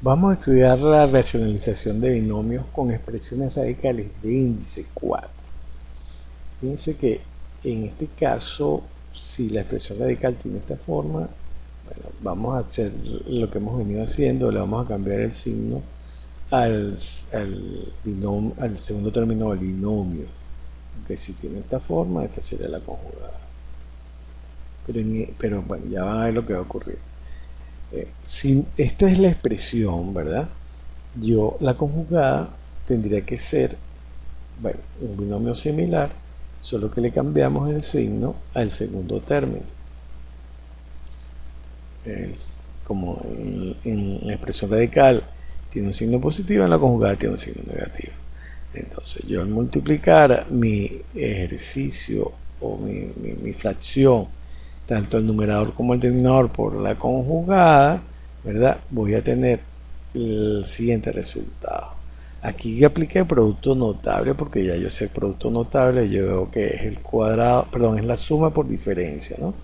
Vamos a estudiar la racionalización de binomios con expresiones radicales de índice 4. Fíjense que en este caso, si la expresión radical tiene esta forma, bueno, vamos a hacer lo que hemos venido haciendo, le vamos a cambiar el signo al segundo término del binomio. Aunque si tiene esta forma, esta sería la conjugada. Pero bueno, ya van a ver lo que va a ocurrir. Si esta es la expresión, ¿verdad? La conjugada tendría que ser, bueno, un binomio similar, solo que le cambiamos el signo al segundo término. Como en la expresión radical tiene un signo positivo, en la conjugada tiene un signo negativo. Entonces yo al multiplicar mi ejercicio o mi fracción, tanto el numerador como el denominador, por la conjugada, ¿verdad? Voy a tener el siguiente resultado. Aquí apliqué el producto notable porque ya yo sé el producto notable, yo veo que es el cuadrado, perdón, es la suma por diferencia, ¿no?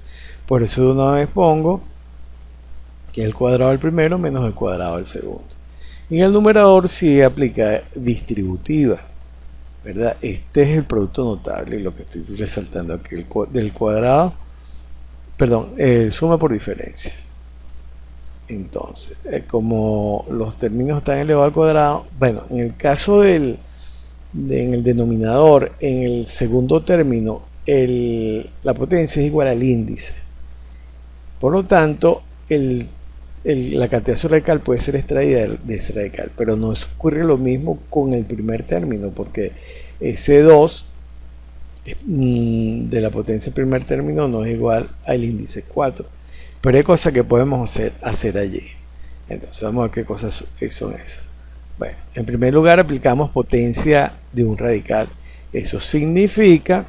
Por eso de una vez pongo que es el cuadrado del primero menos el cuadrado del segundo. Y en el numerador sí aplica distributiva, ¿verdad? Este es el producto notable y lo que estoy resaltando aquí, del cuadrado, perdón, suma por diferencia. Entonces, como los términos están elevados al cuadrado, bueno, en el caso en el denominador, en el segundo término, la potencia es igual al índice. Por lo tanto, la cantidad de su radical puede ser extraída de ese radical, pero no ocurre lo mismo con el primer término, porque ese 2 de la potencia del primer término no es igual al índice 4. Pero hay cosas que podemos hacer allí. Entonces vamos a ver qué cosas son esas. Bueno, en primer lugar aplicamos potencia de un radical. Eso significa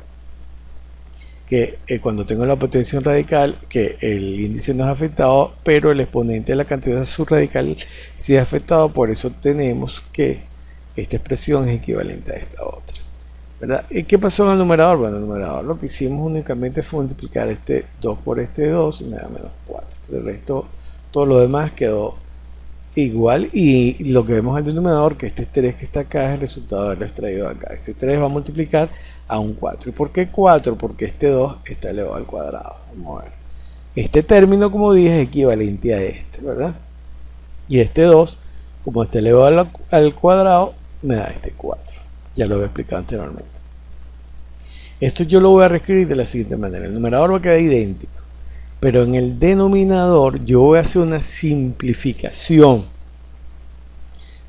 que cuando tengo la potencia de un radical, que el índice no es afectado, pero el exponente de la cantidad de su radical sí es afectado. Por eso tenemos que esta expresión es equivalente a esta otra, ¿verdad? ¿Y qué pasó en el numerador? Bueno, en el numerador lo que hicimos únicamente fue multiplicar este 2 por este 2 y me da menos 4. El resto, todo lo demás quedó igual, y lo que vemos en el denominador, que este 3 que está acá es el resultado de haberlo extraído acá. Este 3 va a multiplicar a un 4. ¿Y por qué 4? Porque este 2 está elevado al cuadrado. Vamos a ver. Este término, como dije, es equivalente a este, ¿verdad? Y este 2, como está elevado al cuadrado, me da este 4. Ya lo había explicado anteriormente. Esto yo lo voy a reescribir de la siguiente manera. El numerador va a quedar idéntico, pero en el denominador yo voy a hacer una simplificación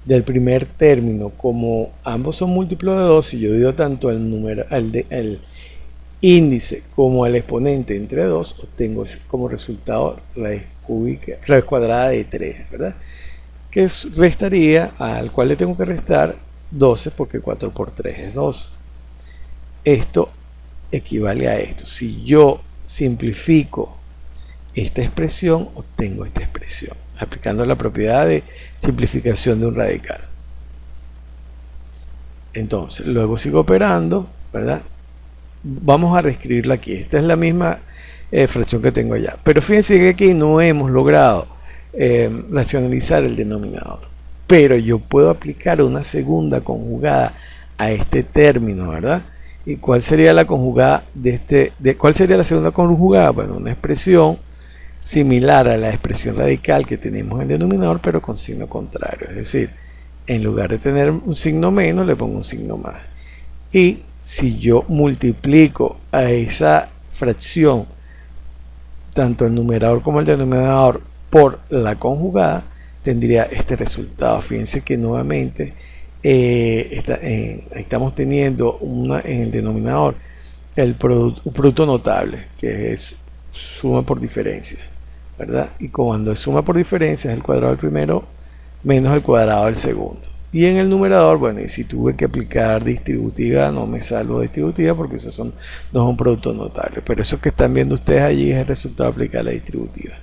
del primer término. Como ambos son múltiplos de 2, y yo digo tanto el índice como el exponente entre 2, obtengo como resultado raíz cuadrada de 3, ¿verdad? Que restaría, al cual le tengo que restar 12, porque 4 por 3 es 12. Esto equivale a esto. Si yo simplifico esta expresión, obtengo esta expresión, aplicando la propiedad de simplificación de un radical. Entonces, luego sigo operando, ¿verdad? Vamos a reescribirla aquí. Esta es la misma fracción que tengo allá. Pero fíjense que aquí no hemos logrado racionalizar el denominador. Pero yo puedo aplicar una segunda conjugada a este término, ¿verdad? ¿Y cuál sería la conjugada cuál sería la segunda conjugada? Bueno, una expresión similar a la expresión radical que tenemos en el denominador, pero con signo contrario. Es decir, en lugar de tener un signo menos, le pongo un signo más. Y si yo multiplico a esa fracción, tanto el numerador como el denominador, por la conjugada, tendría este resultado. Fíjense que nuevamente estamos teniendo en el denominador un producto notable, que es suma por diferencia, ¿verdad? Y cuando es suma por diferencia es el cuadrado del primero menos el cuadrado del segundo. Y en el numerador, bueno, y si tuve que aplicar distributiva, no me salvo de distributiva porque esos no son productos notables. Pero eso que están viendo ustedes allí es el resultado de aplicar la distributiva.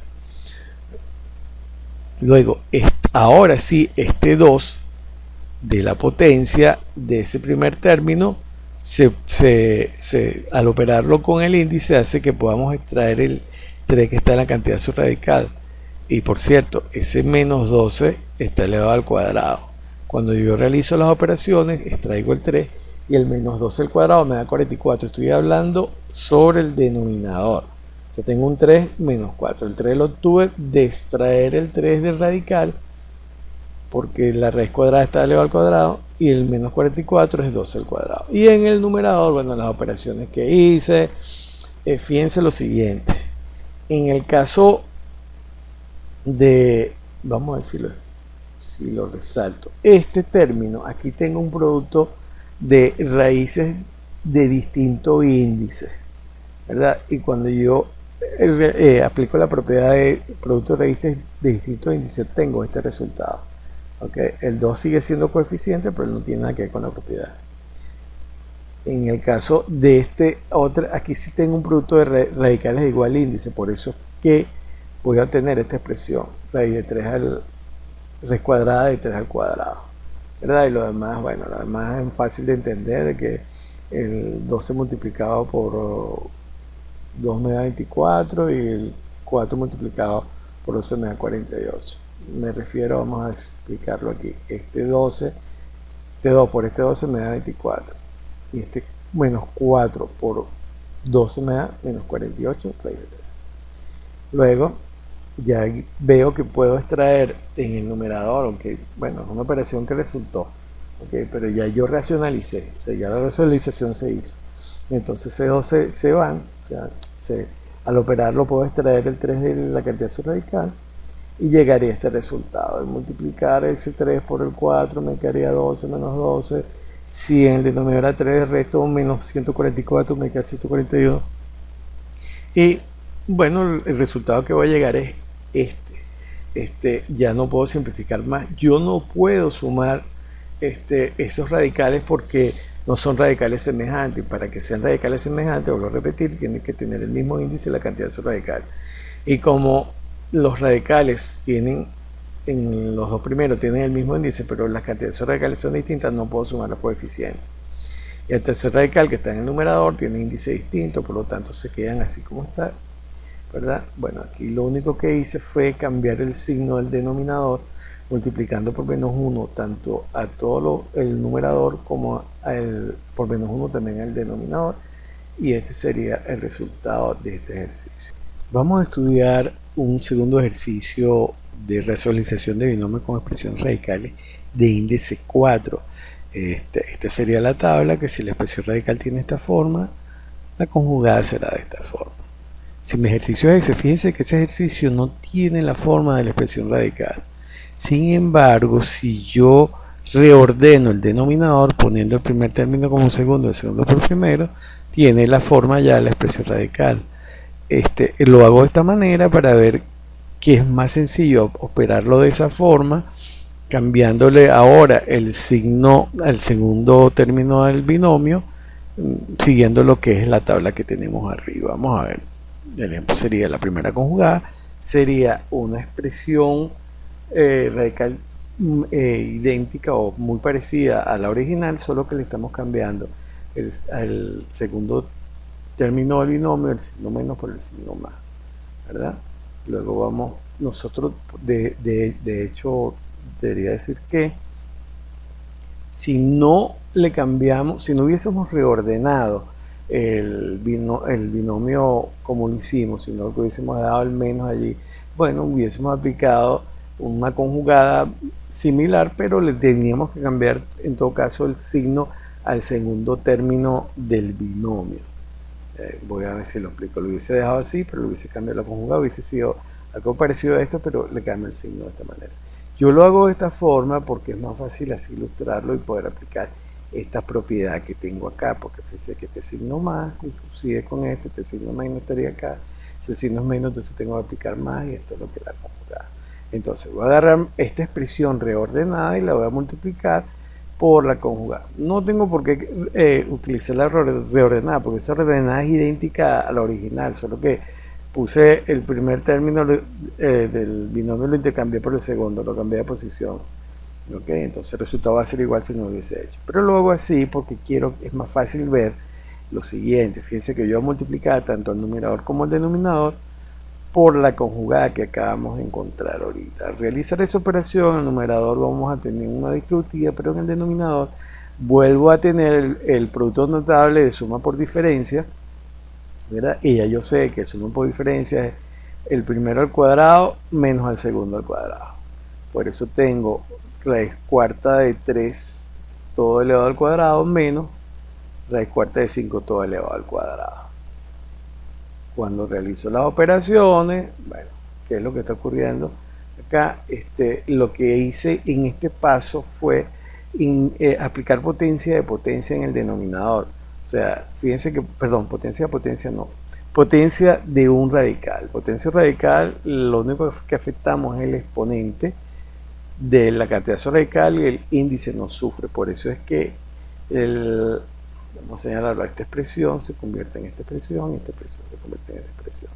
Luego, ahora sí, este 2 de la potencia de ese primer término, al operarlo con el índice, hace que podamos extraer el 3 que está en la cantidad subradical. Y por cierto, ese menos 12 está elevado al cuadrado. Cuando yo realizo las operaciones, extraigo el 3 y el menos 12 al cuadrado me da 44. Estoy hablando sobre el denominador. O sea, tengo un 3 menos 4. El 3 lo obtuve de extraer el 3 del radical, porque la raíz cuadrada está elevado al cuadrado, y el menos 44 es 12 al cuadrado. Y en el numerador, bueno, las operaciones que hice, fíjense lo siguiente. En el caso de, vamos a decirlo, si lo resalto, este término, aquí tengo un producto de raíces de distinto índice, ¿verdad? Y cuando yo aplico la propiedad de producto de raíces de distintos índices, tengo este resultado. ¿Okay? El 2 sigue siendo coeficiente, pero no tiene nada que ver con la propiedad. En el caso de este otro, aquí sí tengo un producto de radicales de igual índice, por eso es que voy a obtener esta expresión, raíz de 3 al raíz cuadrada de 3 al cuadrado, ¿verdad? Y lo demás, bueno, lo demás es fácil de entender, de que el 12 multiplicado por 2 me da 24 y el 4 multiplicado por 12 me da 48. Me refiero, vamos a explicarlo aquí, este 12, este 2 por este 12 me da 24 y este menos 4 por 12 me da menos 48 raíz de 3. Luego ya veo que puedo extraer en el numerador, aunque bueno, es una operación que resultó, ¿okay? Pero ya yo racionalicé, o sea, ya la racionalización se hizo. Entonces C2 se van, o sea, al operarlo puedo extraer el 3 de la cantidad subradical y llegaría a este resultado. Al multiplicar ese 3 por el 4 me quedaría 12 menos 12. Si en el denominador 3 resto menos 144 me queda 142. Y bueno, el resultado que voy a llegar es ya no puedo simplificar más. Yo no puedo sumar esos radicales porque no son radicales semejantes. Para que sean radicales semejantes, vuelvo a repetir, tienen que tener el mismo índice la cantidad de su radical. Y como los radicales tienen, en los dos primeros tienen el mismo índice, pero las cantidades de sus radicales son distintas, no puedo sumar los coeficientes. Y el tercer radical, que está en el numerador, tiene índice distinto, por lo tanto se quedan así como está, ¿verdad? Bueno, aquí lo único que hice fue cambiar el signo del denominador, multiplicando por menos 1 tanto a todo el numerador como por menos 1 también al denominador, y este sería el resultado de este ejercicio. Vamos a estudiar un segundo ejercicio de racionalización de binomios con expresiones radicales de índice 4. Esta sería la tabla, que si la expresión radical tiene esta forma, la conjugada será de esta forma. Si mi ejercicio es ese, fíjense que ese ejercicio no tiene la forma de la expresión radical. Sin embargo, si yo reordeno el denominador poniendo el primer término como segundo, el segundo por primero, tiene la forma ya de la expresión radical. Lo hago de esta manera para ver que es más sencillo operarlo de esa forma, cambiándole ahora el signo al segundo término del binomio, siguiendo lo que es la tabla que tenemos arriba. Vamos a ver. El ejemplo sería la primera conjugada, sería una expresión radical idéntica o muy parecida a la original, solo que le estamos cambiando al segundo término del binomio, el signo menos por el signo más, ¿verdad? Luego vamos, nosotros de hecho debería decir que si no le cambiamos, si no hubiésemos reordenado el binomio como lo hicimos, sino que hubiésemos dado el menos allí, bueno, hubiésemos aplicado una conjugada similar, pero le teníamos que cambiar en todo caso el signo al segundo término del binomio. Voy a ver si lo explico. Lo hubiese dejado así, pero lo hubiese cambiado la conjugada, hubiese sido algo parecido a esto, pero le cambio el signo de esta manera. Yo lo hago de esta forma porque es más fácil así ilustrarlo y poder aplicar esta propiedad que tengo acá, porque fíjense que este signo más, inclusive con este signo menos estaría acá, ese signo es menos, entonces tengo que aplicar más y esto es lo que la conjugada. Entonces voy a agarrar esta expresión reordenada y la voy a multiplicar por la conjugada. No tengo por qué utilizar la reordenada, porque esa reordenada es idéntica a la original, solo que puse el primer término del binomio, lo intercambié por el segundo, lo cambié de posición. ¿Okay? Entonces el resultado va a ser igual si no lo hubiese hecho. Pero lo hago así porque es más fácil ver lo siguiente. Fíjense que yo voy a multiplicar tanto el numerador como el denominador por la conjugada que acabamos de encontrar ahorita. Al realizar esa operación, en el numerador vamos a tener una distributiva, pero en el denominador vuelvo a tener el producto notable de suma por diferencia, ¿verdad? Y ya yo sé que suma por diferencia es el primero al cuadrado menos el segundo al cuadrado. Por eso tengo raíz cuarta de 3 todo elevado al cuadrado menos raíz cuarta de 5 todo elevado al cuadrado. Cuando realizo las operaciones, bueno, ¿qué es lo que está ocurriendo? Acá lo que hice en este paso fue aplicar potencia de potencia en el denominador. O sea, fíjense que, perdón, potencia de potencia no. Potencia de un radical. Potencia radical, lo único que afectamos es el exponente de la cantidad radical y el índice no sufre. Por eso es que vamos a señalarlo, esta expresión se convierte en esta expresión y esta expresión se convierte en esta expresión.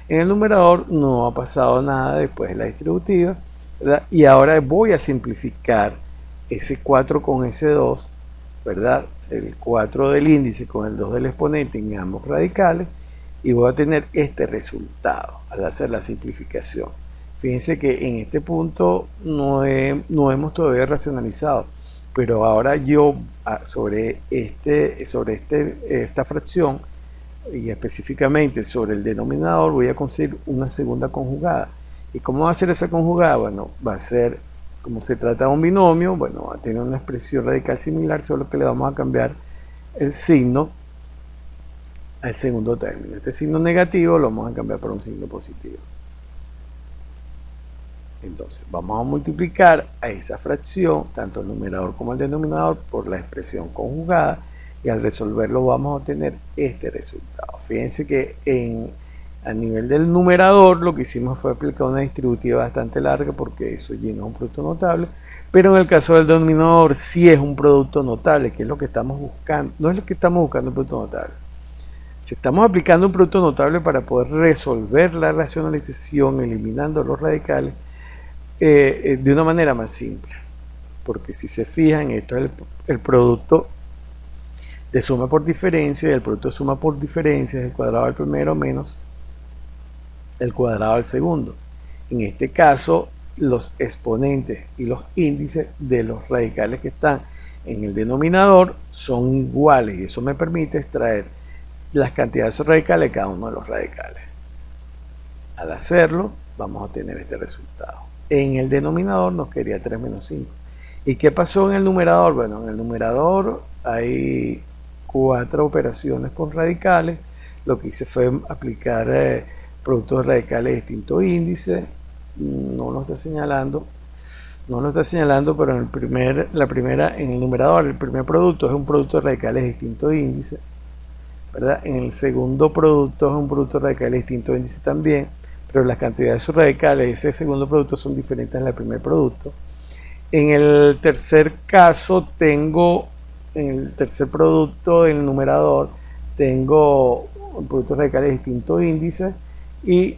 En el numerador no ha pasado nada después de la distributiva, ¿verdad? Y ahora voy a simplificar ese 4 con ese 2, ¿verdad? El 4 del índice con el 2 del exponente en ambos radicales, y voy a tener este resultado al hacer la simplificación. Fíjense que en este punto no hemos todavía racionalizado, pero ahora yo sobre esta fracción y específicamente sobre el denominador voy a conseguir una segunda conjugada. ¿Y cómo va a ser esa conjugada? Bueno, va a ser, como se trata de un binomio, bueno, va a tener una expresión radical similar, solo que le vamos a cambiar el signo al segundo término. Este signo negativo lo vamos a cambiar por un signo positivo. Entonces vamos a multiplicar a esa fracción, tanto el numerador como el denominador, por la expresión conjugada, y al resolverlo vamos a obtener este resultado. Fíjense que a nivel del numerador lo que hicimos fue aplicar una distributiva bastante larga porque eso llena un producto notable, pero en el caso del denominador sí es un producto notable, que es lo que estamos buscando. No es lo que estamos buscando, un producto notable. Si estamos aplicando un producto notable para poder resolver la racionalización eliminando los radicales, de una manera más simple, porque si se fijan, esto es el producto de suma por diferencia, y el producto de suma por diferencia es el cuadrado del primero menos el cuadrado del segundo. En este caso, los exponentes y los índices de los radicales que están en el denominador son iguales, y eso me permite extraer las cantidades radicales de cada uno de los radicales. Al hacerlo, vamos a obtener este resultado. En el denominador nos quería 3 menos 5. ¿Y qué pasó en el numerador? Bueno, en el numerador hay 4 operaciones con radicales. Lo que hice fue aplicar productos radicales de distinto índice. No lo está señalando. Pero en el numerador, el primer producto es un producto de radicales de distinto índice, ¿verdad? En el segundo producto es un producto radical de distinto índice también, pero las cantidades radicales de ese segundo producto son diferentes al primer producto. En el tercer caso en el tercer producto del numerador, tengo productos radicales de distinto índice, y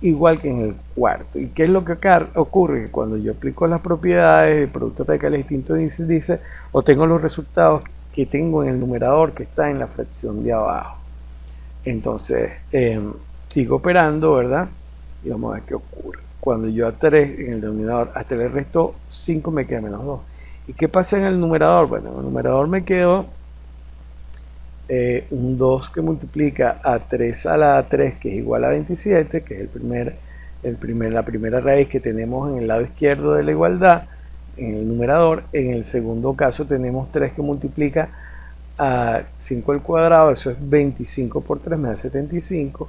igual que en el cuarto. ¿Y qué es lo que ocurre? Que cuando yo aplico las propiedades de productos radicales de distinto índice, obtengo los resultados que tengo en el numerador que está en la fracción de abajo. Entonces sigo operando, ¿verdad? Y vamos a ver qué ocurre. Cuando yo a 3 en el denominador, a 3 le resto 5, me queda menos 2. ¿Y qué pasa en el numerador? Bueno, en el numerador me quedo un 2 que multiplica a 3 a la 3, que es igual a 27, que es la primera raíz que tenemos en el lado izquierdo de la igualdad, en el numerador. En el segundo caso tenemos 3 que multiplica a 5 al cuadrado, eso es 25 por 3, me da 75.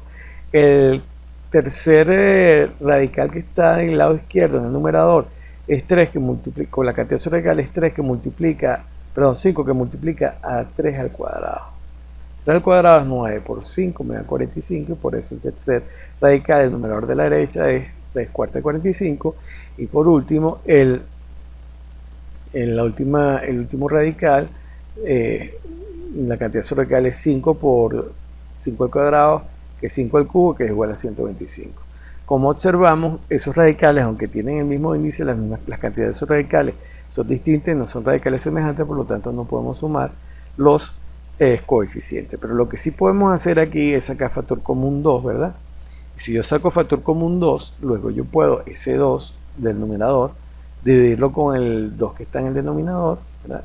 El tercer radical que está en el lado izquierdo, en el numerador, es 3 que multiplica, con la cantidad radical es 3 que multiplica, perdón, 5 que multiplica a 3 al cuadrado. 3 al cuadrado es 9 por 5, me da 45, y por eso el tercer radical del numerador de la derecha es 3 cuartas de 45. Y por último, el último radical, la cantidad radical es 5 por 5 al cuadrado, que es 5 al cubo, que es igual a 125. Como observamos, esos radicales, aunque tienen el mismo índice, las cantidades de esos radicales son distintas, no son radicales semejantes, por lo tanto no podemos sumar los coeficientes. Pero lo que sí podemos hacer aquí es sacar factor común 2, ¿verdad? Si yo saco factor común 2, luego yo puedo ese 2 del numerador dividirlo con el 2 que está en el denominador, ¿verdad?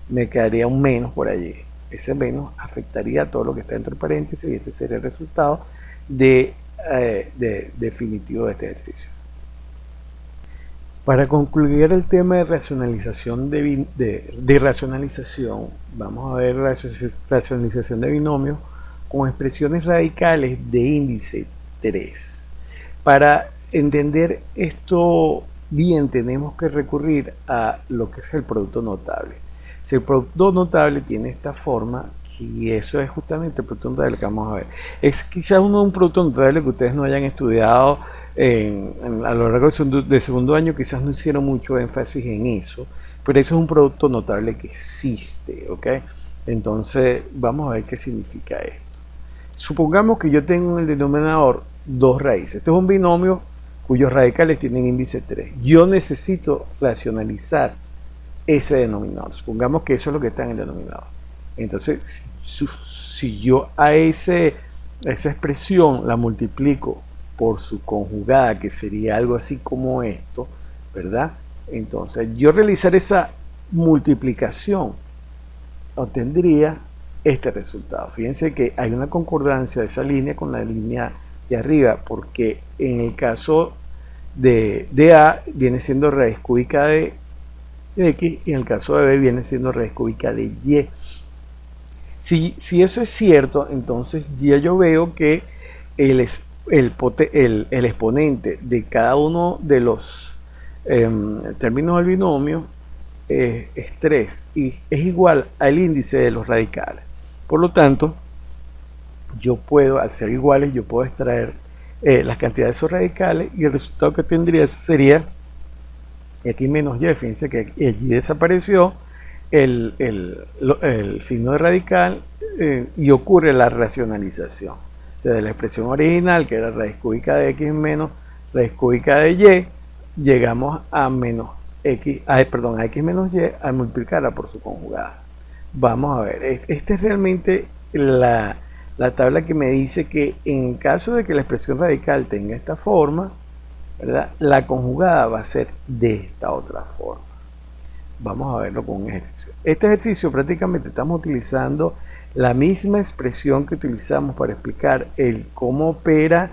Me quedaría un menos por allí. Ese menos afectaría a todo lo que está dentro del paréntesis y este sería el resultado definitivo de este ejercicio. Para concluir el tema de racionalización de racionalización, vamos a ver racionalización de binomios con expresiones radicales de índice 3. Para entender esto bien, tenemos que recurrir a lo que es el producto notable. Si el producto notable tiene esta forma, y eso es justamente el producto notable que vamos a ver, es quizás un producto notable que ustedes no hayan estudiado a lo largo de segundo año, quizás no hicieron mucho énfasis en eso, pero eso es un producto notable que existe, ¿ok? Entonces vamos a ver qué significa esto. Supongamos que yo tengo en el denominador dos raíces. Este es un binomio cuyos radicales tienen índice 3. Yo necesito racionalizar ese denominador. Supongamos que eso es lo que está en el denominador. Entonces, si yo a esa expresión la multiplico por su conjugada, que sería algo así como esto, ¿verdad? Entonces, yo realizar esa multiplicación obtendría este resultado. Fíjense que hay una concordancia de esa línea con la línea de arriba, porque en el caso de A viene siendo raíz cúbica de X y en el caso de B viene siendo raíz cúbica de Y. Si eso es cierto, entonces ya yo veo que el exponente de cada uno de los términos del binomio es 3 y es igual al índice de los radicales. Por lo tanto, yo puedo, al ser iguales, yo puedo extraer las cantidades de esos radicales y el resultado que tendría sería x menos y. Fíjense que allí desapareció el signo de radical y ocurre la racionalización. O sea, de la expresión original, que era raíz cúbica de x menos raíz cúbica de y, llegamos a menos x, a x menos y al multiplicarla por su conjugada. Vamos a ver, esta es realmente la tabla que me dice que en caso de que la expresión radical tenga esta forma, ¿verdad?, la conjugada va a ser de esta otra forma. Vamos a verlo con un ejercicio. Este ejercicio prácticamente estamos utilizando la misma expresión que utilizamos para explicar cómo opera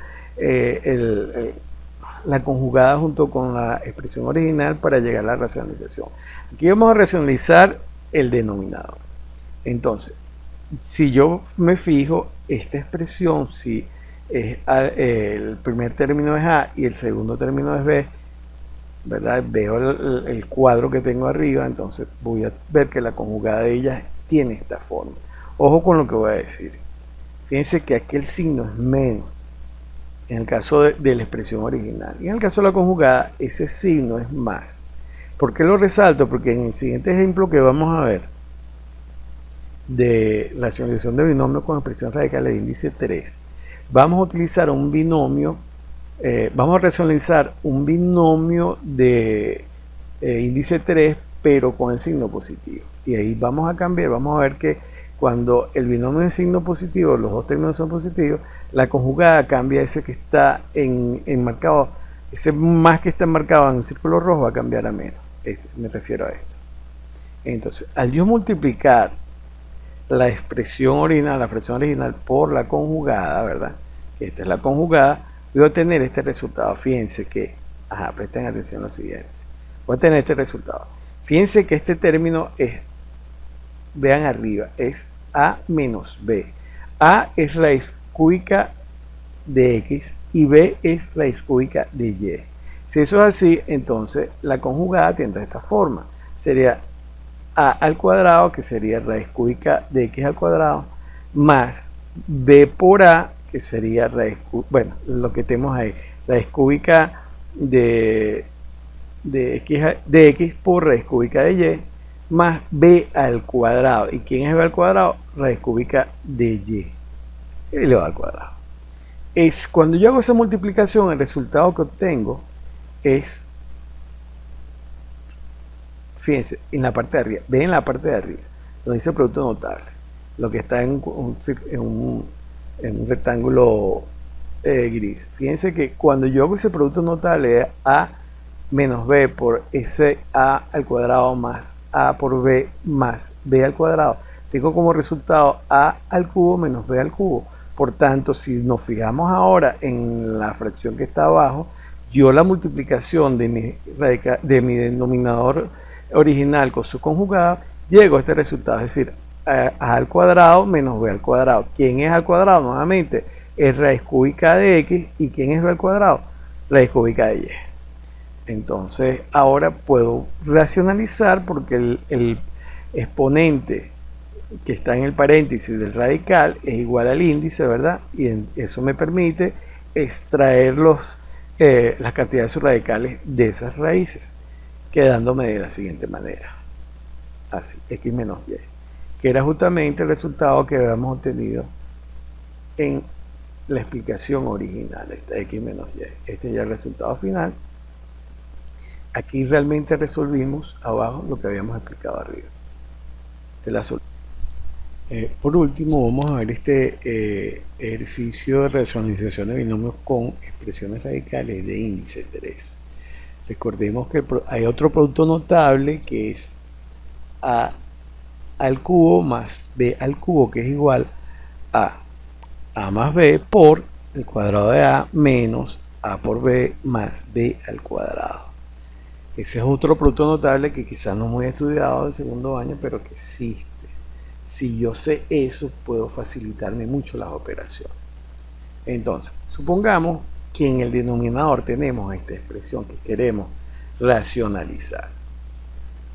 la conjugada junto con la expresión original para llegar a la racionalización. Aquí vamos a racionalizar el denominador. Entonces, si yo me fijo, esta expresión, si el primer término es A y el segundo término es B, ¿verdad?, veo el cuadro que tengo arriba, entonces voy a ver que la conjugada de ellas tiene esta forma. Ojo con lo que voy a decir. Fíjense que aquí el signo es menos en el caso de la expresión original, y en el caso de la conjugada ese signo es más. ¿Por qué lo resalto? Porque en el siguiente ejemplo que vamos a ver de racionalización de binomio con expresión radical de índice 3, vamos a utilizar un binomio, vamos a racionalizar un binomio de índice 3 pero con el signo positivo, y ahí vamos a cambiar, vamos a ver que cuando el binomio es signo positivo, los dos términos son positivos, la conjugada cambia, ese que está enmarcado, ese más que está enmarcado en el círculo rojo va a cambiar a menos. Me refiero a esto. Entonces, al yo multiplicar la expresión original por la conjugada, ¿verdad?, que esta es la conjugada, voy a obtener este resultado. Fíjense que, presten atención a lo siguiente, voy a tener este resultado. Fíjense que este término es, vean arriba, es A menos B. A es raíz cúbica de X y B es raíz cúbica de Y. Si eso es así, entonces la conjugada tendrá esta forma. Sería A al cuadrado, que sería raíz cúbica de X al cuadrado, más B por A, que sería raíz cúbica, bueno, lo que tenemos ahí, raíz cúbica de X por raíz cúbica de Y, más B al cuadrado. ¿Y quién es B al cuadrado? Raíz cúbica de Y elevado al cuadrado. Cuando yo hago esa multiplicación, el resultado que obtengo es, fíjense, en la parte de arriba, ven en la parte de arriba, donde dice producto notable, lo que está en un rectángulo gris. Fíjense que cuando yo hago ese producto notable de a menos b por ese a al cuadrado más a por b más b al cuadrado, tengo como resultado a al cubo menos b al cubo. Por tanto, si nos fijamos ahora en la fracción que está abajo, yo la multiplicación de mi denominador original con su conjugada, llego a este resultado, es decir, a al cuadrado menos b al cuadrado. ¿Quién es al cuadrado? Nuevamente, es raíz cúbica de x. ¿Y quién es b al cuadrado? Raíz cúbica de y. Entonces, ahora puedo racionalizar porque el exponente que está en el paréntesis del radical es igual al índice, ¿verdad? Y eso me permite extraer las cantidades subradicales de esas raíces, quedándome de la siguiente manera. Así, x menos y, que era justamente el resultado que habíamos obtenido en la explicación original, esta x menos y. Este ya es el resultado final. Aquí realmente resolvimos abajo lo que habíamos explicado arriba. Por último, vamos a ver este ejercicio de racionalización de binomios con expresiones radicales de índice 3. Recordemos que hay otro producto notable que es a al cubo más b al cubo, que es igual a más b por el cuadrado de a menos a por b más b al cuadrado. Ese es otro producto notable que quizás no muy estudiado del segundo año, pero que existe. Si yo sé eso, puedo facilitarme mucho las operaciones. Entonces, supongamos que en el denominador tenemos esta expresión que queremos racionalizar.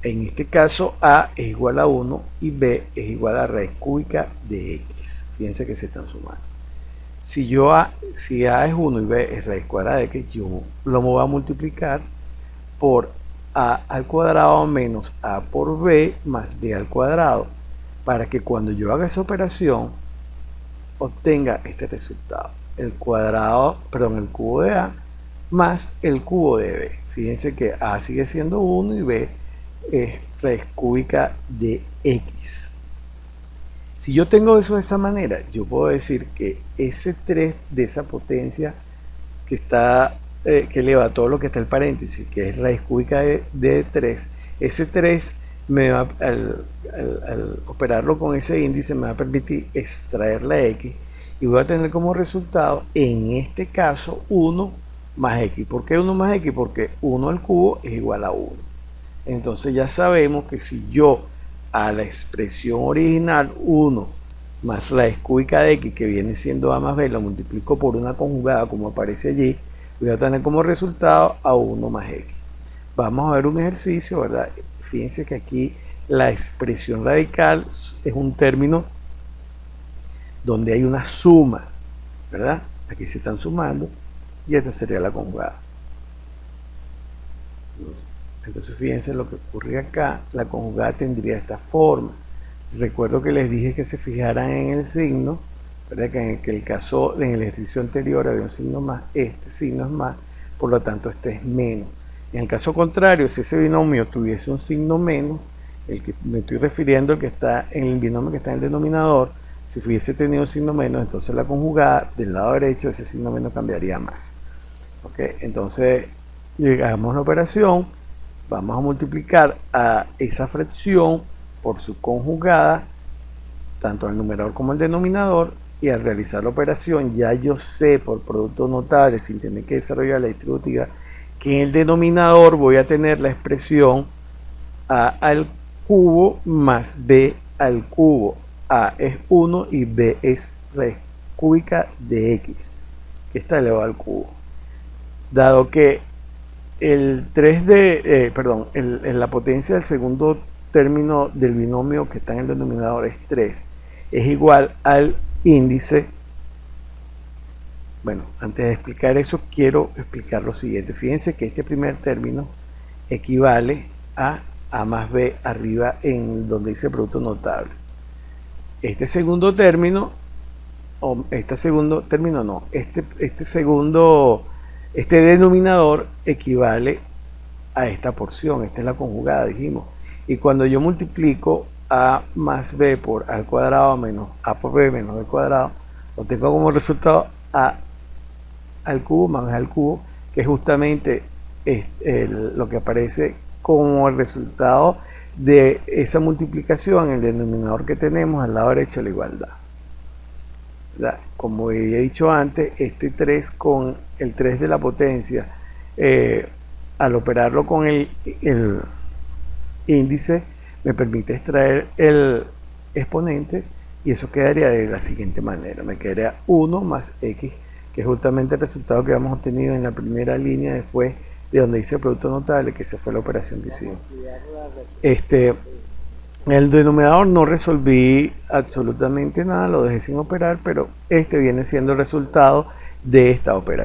En este caso, a es igual a 1 y b es igual a raíz cúbica de x. Fíjense que se están sumando. Si a es 1 y b es raíz cuadrada de x, yo lo voy a multiplicar por a al cuadrado menos a por b más b al cuadrado, para que cuando yo haga esa operación obtenga este resultado, el cubo de a más el cubo de b. Fíjense que a sigue siendo 1 y b es raíz cúbica de x. Si yo tengo eso de esa manera, yo puedo decir que ese 3 de esa potencia que está que eleva todo lo que está en el paréntesis, que es raíz cúbica de 3, ese 3 me va, al operarlo con ese índice, me va a permitir extraer la x y voy a tener como resultado, en este caso, 1 más x. ¿Por qué 1 más x? Porque 1 al cubo es igual a 1. Entonces ya sabemos que si yo a la expresión original 1 más raíz cúbica de x, que viene siendo a más b, lo multiplico por una conjugada como aparece allí, voy a tener como resultado a 1 más x. Vamos a ver un ejercicio, ¿verdad? Fíjense que aquí la expresión radical es un término donde hay una suma, ¿verdad? Aquí se están sumando y esta sería la conjugada. Entonces fíjense lo que ocurre acá, la conjugada tendría esta forma. Recuerdo que les dije que se fijaran en el signo, ¿verdad? Que en el caso, en el ejercicio anterior había un signo más, este signo es más, por lo tanto este es menos. En el caso contrario, si ese binomio tuviese un signo menos, el que me estoy refiriendo, el que está en el binomio que está en el denominador, si hubiese tenido un signo menos, entonces la conjugada del lado derecho, ese signo menos cambiaría más. ¿Ok? Entonces, hagamos la operación, vamos a multiplicar a esa fracción por su conjugada, tanto el numerador como el denominador, y al realizar la operación ya yo sé por producto notable, sin tener que desarrollar la distributiva, que en el denominador voy a tener la expresión a al cubo más b al cubo. A es 1 y b es raíz cúbica de x, que está elevado al cubo. Dado que el 3 de, la potencia del segundo término del binomio que está en el denominador es 3, es igual al índice. Bueno, antes de explicar eso, quiero explicar lo siguiente. Fíjense que este primer término equivale a más b arriba en donde dice producto notable. Este segundo término, este denominador equivale a esta porción. Esta es la conjugada, dijimos. Y cuando yo multiplico a más b por al cuadrado menos a por b menos b cuadrado, obtengo como resultado a al cubo más b al cubo, que es justamente lo que aparece como el resultado de esa multiplicación, el denominador que tenemos al lado derecho de la igualdad. Como he dicho antes, este 3 con el 3 de la potencia, al operarlo con el índice, me permite extraer el exponente, y eso quedaría de la siguiente manera: me quedaría 1 más x, que es justamente el resultado que habíamos obtenido en la primera línea después de donde dice producto notable, que esa fue la operación que hicimos. El denominador no resolví absolutamente nada, lo dejé sin operar, pero este viene siendo el resultado de esta operación.